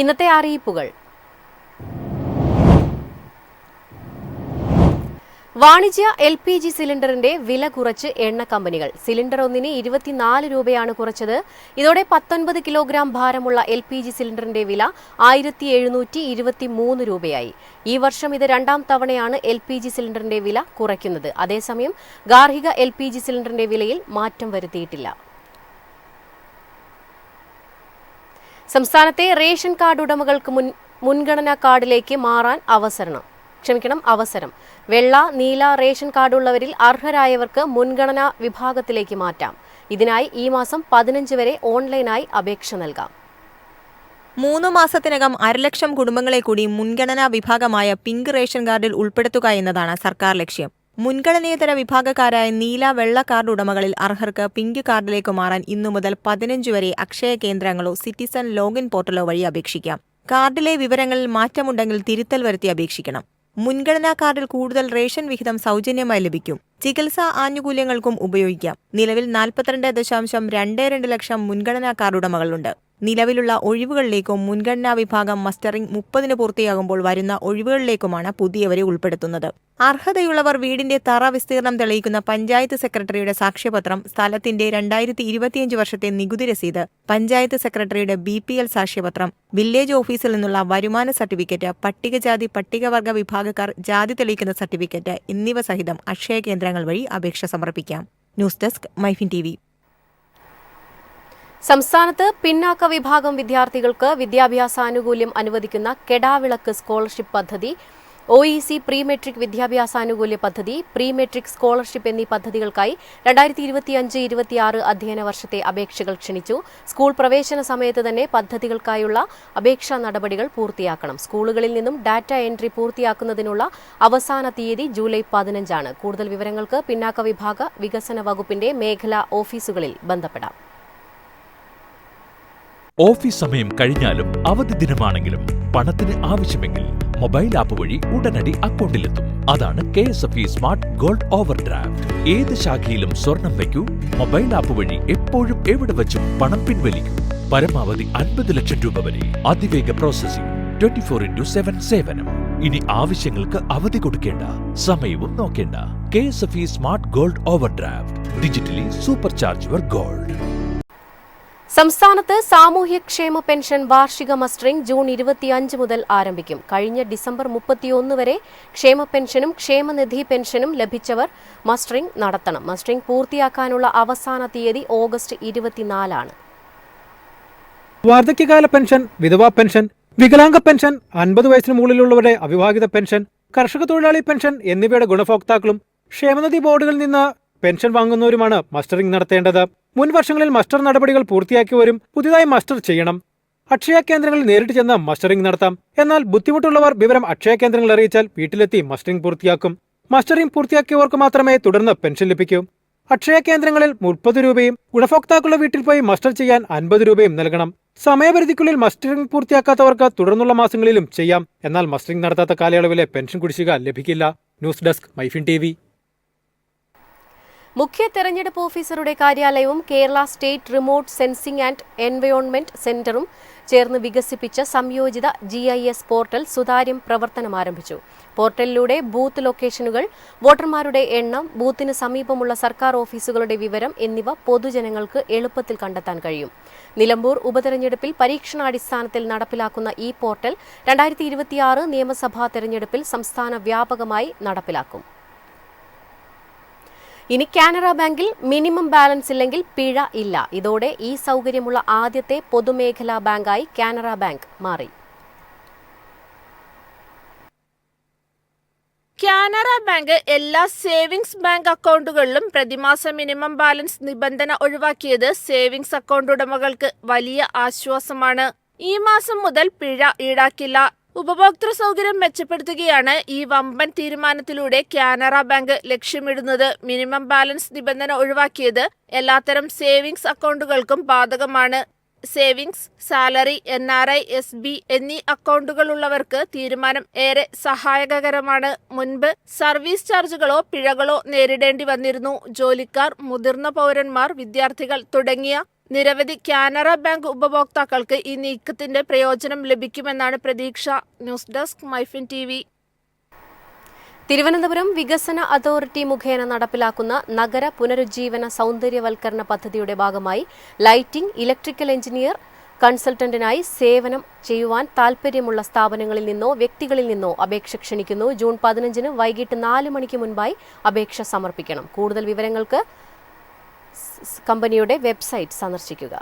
ഇന്നത്തെ അറിയിപ്പുകൾ. വാണിജ്യ LPG സിലിണ്ടറിന്റെ വില കുറച്ച് എണ്ണ കമ്പനികൾ. സിലിണ്ടർ ഒന്നിന് 24 രൂപയാണ് കുറച്ചത്. ഇതോടെ 19 കിലോഗ്രാം ഭാരമുള്ള LPG സിലിണ്ടറിന്റെ വില 1723 രൂപയായി. ഈ വർഷം ഇത് രണ്ടാം തവണയാണ് LPG സിലിണ്ടറിന്റെ വില കുറയ്ക്കുന്നത്. അതേസമയം ഗാർഹിക LPG സിലിണ്ടറിന്റെ വിലയിൽ മാറ്റം വരുത്തിയിട്ടില്ല. സംസ്ഥാനത്തെ റേഷൻ കാർഡ് ഉടമകൾക്ക് മുൻഗണനാ കാർഡിലേക്ക് മാറാൻ അവസരം. വെള്ള, നീല റേഷൻ കാർഡുള്ളവരിൽ അർഹരായവർക്ക് മുൻഗണനാ വിഭാഗത്തിലേക്ക് മാറ്റാം. ഇതിനായി ഈ മാസം 15 വരെ ഓൺലൈനായി അപേക്ഷ നൽകാം. 3 മാസത്തിനകം 1,00,000 കുടുംബങ്ങളെ കൂടി മുൻഗണനാ വിഭാഗമായ പിങ്ക് റേഷൻ കാർഡിൽ ഉൾപ്പെടുത്തുക എന്നതാണ് സർക്കാർ ലക്ഷ്യം. മുൻഗണനേതര വിഭാഗക്കാരായ നീല, വെള്ള കാർഡ് ഉടമകളിൽ അർഹർക്ക് പിങ്ക് കാർഡിലേക്ക് മാറാൻ ഇന്നു മുതൽ 15 വരെ അക്ഷയ കേന്ദ്രങ്ങളോ സിറ്റിസൺ ലോഗിൻ പോർട്ടലോ വഴി അപേക്ഷിക്കാം. കാർഡിലെ വിവരങ്ങളിൽ മാറ്റമുണ്ടെങ്കിൽ തിരുത്തൽ വരുത്തി അപേക്ഷിക്കണം. മുൻഗണനാ കാർഡിൽ കൂടുതൽ റേഷൻ വിഹിതം സൗജന്യമായി ലഭിക്കും. ചികിത്സാ ആനുകൂല്യങ്ങൾക്കും ഉപയോഗിക്കാം. നിലവിൽ 42.22 ലക്ഷം മുൻഗണനാ കാർഡ് ഉടമകളുണ്ട്. നിലവിലുള്ള ഒഴിവുകളിലേക്കും മുൻഗണനാ വിഭാഗം മസ്റ്ററിംഗ് 30 പൂർത്തിയാകുമ്പോൾ വരുന്ന ഒഴിവുകളിലേക്കുമാണ് പുതിയവരെ ഉൾപ്പെടുത്തുന്നത്. അർഹതയുള്ളവർ വീടിന്റെ തറ വിസ്തീർണം തെളിയിക്കുന്ന പഞ്ചായത്ത് സെക്രട്ടറിയുടെ സാക്ഷ്യപത്രം, സ്ഥലത്തിന്റെ 2025 വർഷത്തെ നികുതി രസീത്, പഞ്ചായത്ത് സെക്രട്ടറിയുടെ BPL സാക്ഷ്യപത്രം, വില്ലേജ് ഓഫീസിൽ നിന്നുള്ള വരുമാന സർട്ടിഫിക്കറ്റ്, പട്ടികജാതി പട്ടികവർഗ വിഭാഗക്കാർ ജാതി തെളിയിക്കുന്ന സർട്ടിഫിക്കറ്റ് എന്നിവ സഹിതം അക്ഷയ കേന്ദ്രങ്ങൾ വഴി അപേക്ഷ സമർപ്പിക്കാം. News desk Myfin TV. സംസ്ഥാനത്ത് പിന്നാക്ക വിഭാഗം വിദ്യാർത്ഥികൾക്ക് വിദ്യാഭ്യാസാനുകൂല്യം അനുവദിക്കുന്ന കെടാവിളക്ക് സ്കോളർഷിപ്പ് പദ്ധതി, OEC പ്രീ മെട്രിക് വിദ്യാഭ്യാസാനുകൂല്യ പദ്ധതി, പ്രീ മെട്രിക് സ്കോളർഷിപ്പ് എന്നീ പദ്ധതികൾക്കായി 2025-26 അധ്യയന വർഷത്തെ അപേക്ഷകൾ ക്ഷണിച്ചു. സ്കൂൾ പ്രവേശന സമയത്ത് തന്നെ പദ്ധതികൾക്കായുള്ള അപേക്ഷാ നടപടികൾ പൂർത്തിയാക്കണം. സ്കൂളുകളിൽ നിന്നും ഡാറ്റ എൻട്രി പൂർത്തിയാക്കുന്നതിനുള്ള അവസാന തീയതി ജൂലൈ 15 ആണ്. കൂടുതൽ വിവരങ്ങൾക്ക് പിന്നാക്ക വിഭാഗ വികസന വകുപ്പിന്റെ മേഖലാ ഓഫീസുകളിൽ ബന്ധപ്പെടാം. ഓഫീസ് സമയം കഴിഞ്ഞാലും അവധി ദിനമാണെങ്കിലും പണത്തിന് ആവശ്യമെങ്കിൽ മൊബൈൽ ആപ്പ് വഴി ഉടനടി അക്കൗണ്ടിലെത്തും. അതാണ് KSFE smart gold over draft. ഏത് ശാഖയിലും സ്വർണം വയ്ക്കൂ. മൊബൈൽ ആപ്പ് വഴി എപ്പോഴും എവിടെ വച്ചും പണം പിൻവലിക്കൂ. പരമാവധി 50 ലക്ഷം രൂപ വരെ. അതിവേഗ പ്രോസസിംഗ്, 24/7 സേവനം. ഇനി ആവശ്യങ്ങൾക്ക് അവധി കൊടുക്കേണ്ട, സമയവും നോക്കേണ്ട. KSFE smart gold over draft. Digitally super charge your gold. സംസ്ഥാനത്ത് സാമൂഹ്യക്ഷേമ പെൻഷൻ വാർഷിക മസ്റ്ററിംഗ് ജൂൺ 25 മുതൽ ആരംഭിക്കും. കഴിഞ്ഞ ഡിസംബർ 31 വരെ ക്ഷേമ പെൻഷനും ക്ഷേമനിധി പെൻഷനും ലഭിച്ചവർ മസ്റ്ററിംഗ് നടത്തണം. മസ്റ്ററിംഗ് പൂർത്തിയാക്കാനുള്ള അവസാന തീയതി ഓഗസ്റ്റ് 24 ആണ്. വാർദ്ധക്യകാല പെൻഷൻ, വിധവാ പെൻഷൻ, വികലാംഗ പെൻഷൻ, 50 വയസ്സിന് മുകളിലുള്ളവരുടെ അവിവാഹിത പെൻഷൻ, കർഷക തൊഴിലാളി പെൻഷൻ എന്നിവയുടെ ഗുണഭോക്താക്കളും ക്ഷേമനിധി ബോർഡുകളിൽ നിന്ന് പെൻഷൻ വാങ്ങുന്നവരുമാണ് മസ്റ്ററിംഗ് നടത്തേണ്ടത്. മുൻ വർഷങ്ങളിൽ മസ്റ്റർ നടപടികൾ പൂർത്തിയാക്കിയവരും പുതിയതായി മസ്റ്റർ ചെയ്യണം. അക്ഷയ കേന്ദ്രങ്ങളിൽ നേരിട്ട് ചെന്ന് മസ്റ്ററിംഗ് നടത്താം. എന്നാൽ ബുദ്ധിമുട്ടുള്ളവർ വിവരം അക്ഷയ കേന്ദ്രങ്ങളിൽ അറിയിച്ചാൽ വീട്ടിലെത്തി മസ്റ്ററിംഗ് പൂർത്തിയാക്കും. മസ്റ്ററിംഗ് പൂർത്തിയാക്കിയവർക്ക് മാത്രമേ തുടർന്ന് പെൻഷൻ ലഭിക്കൂ. അക്ഷയ കേന്ദ്രങ്ങളിൽ 30 രൂപയും ഗുണഭോക്താക്കളുടെ വീട്ടിൽ പോയി മസ്റ്റർ ചെയ്യാൻ 50 രൂപയും നൽകണം. സമയപരിധിക്കുള്ളിൽ മസ്റ്ററിംഗ് പൂർത്തിയാക്കാത്തവർക്ക് തുടർന്നുള്ള മാസങ്ങളിലും ചെയ്യാം. എന്നാൽ മസ്റ്ററിംഗ് നടത്താത്ത കാലയളവിലെ പെൻഷൻ കുടിശ്ശിക ലഭിക്കില്ല. News desk Myfin TV. മുഖ്യ തെരഞ്ഞെടുപ്പ് ഓഫീസറുടെ കാര്യാലയവും Kerala state remote sensing and environment സെന്ററും ചേർന്ന് വികസിപ്പിച്ച സംയോജിത GIS പോർട്ടൽ സുതാര്യം പ്രവർത്തനം ആരംഭിച്ചു. പോർട്ടലിലൂടെ ബൂത്ത് ലൊക്കേഷനുകൾ, വോട്ടർമാരുടെ എണ്ണം, ബൂത്തിന് സമീപമുള്ള സർക്കാർ ഓഫീസുകളുടെ വിവരം എന്നിവ പൊതുജനങ്ങൾക്ക് എളുപ്പത്തിൽ കണ്ടെത്താൻ കഴിയും. നിലമ്പൂർ ഉപതെരഞ്ഞെടുപ്പിൽ പരീക്ഷണാടിസ്ഥാനത്തിൽ നടപ്പിലാക്കുന്ന ഈ പോർട്ടൽ 2026 നിയമസഭാ തെരഞ്ഞെടുപ്പിൽ സംസ്ഥാന വ്യാപകമായി നടപ്പിലാക്കും. ഇനി കാനറ ബാങ്കിൽ മിനിമം ബാലൻസ് ഇല്ലെങ്കിൽ പിഴ ഇല്ല. ഇതോടെ ഈ സൗകര്യമുള്ള ആദ്യത്തെ പൊതുമേഖലാ ബാങ്കായി കാനറ ബാങ്ക് മാറി. കാനറ ബാങ്ക് എല്ലാ സേവിങ്സ് ബാങ്ക് അക്കൗണ്ടുകളിലും പ്രതിമാസ മിനിമം ബാലൻസ് നിബന്ധന ഒഴിവാക്കിയത് സേവിങ്സ് അക്കൗണ്ട് ഉടമകൾക്ക് വലിയ ആശ്വാസമാണ്. ഈ മാസം മുതൽ പിഴ ഈടാക്കില്ല. ഉപഭോക്തൃ സൗകര്യം മെച്ചപ്പെടുത്തുകയാണ് ഈ വമ്പൻ തീരുമാനത്തിലൂടെ കാനറ ബാങ്ക് ലക്ഷ്യമിടുന്നത്. മിനിമം ബാലൻസ് നിബന്ധന ഒഴിവാക്കിയത് എല്ലാത്തരം സേവിങ്സ് അക്കൗണ്ടുകൾക്കും ബാധകമാണ്. സേവിങ്സ്, സാലറി, NRI, SB എന്നീ അക്കൗണ്ടുകളുള്ളവർക്ക് തീരുമാനം ഏറെ സഹായകരമാണ്. മുൻപ് സർവീസ് ചാർജുകളോ പിഴകളോ നേരിടേണ്ടി വന്നിരുന്നു. ജോലിക്കാർ, മുതിർന്ന പൗരന്മാർ, വിദ്യാർത്ഥികൾ തുടങ്ങിയ നിരവധി കാനറ ബാങ്ക് ഉപഭോക്താക്കൾക്ക് ഈ നീക്കത്തിന്റെ പ്രയോജനം ലഭിക്കുമെന്നാണ് പ്രതീക്ഷ. News desk Myfin TV. Thiruvananthapuram വികസന അതോറിറ്റി മുഖേന നടപ്പിലാക്കുന്ന നഗര പുനരുജ്ജീവന സൗന്ദര്യവൽക്കരണ പദ്ധതിയുടെ ഭാഗമായി ലൈറ്റിംഗ്, ഇലക്ട്രിക്കൽ എഞ്ചിനീയർ കൺസൾട്ടന്റിനായി സേവനം ചെയ്യുവാൻ താൽപ്പര്യമുള്ള സ്ഥാപനങ്ങളിൽ നിന്നോ വ്യക്തികളിൽ നിന്നോ അപേക്ഷ ക്ഷണിക്കുന്നു. ജൂൺ 15 വൈകിട്ട് 4 മണിക്ക് മുൻപായി അപേക്ഷ സമർപ്പിക്കണം. കൂടുതൽ വിവരങ്ങൾക്ക് കമ്പനിയുടെ വെബ്സൈറ്റ് സന്ദർശിക്കുക.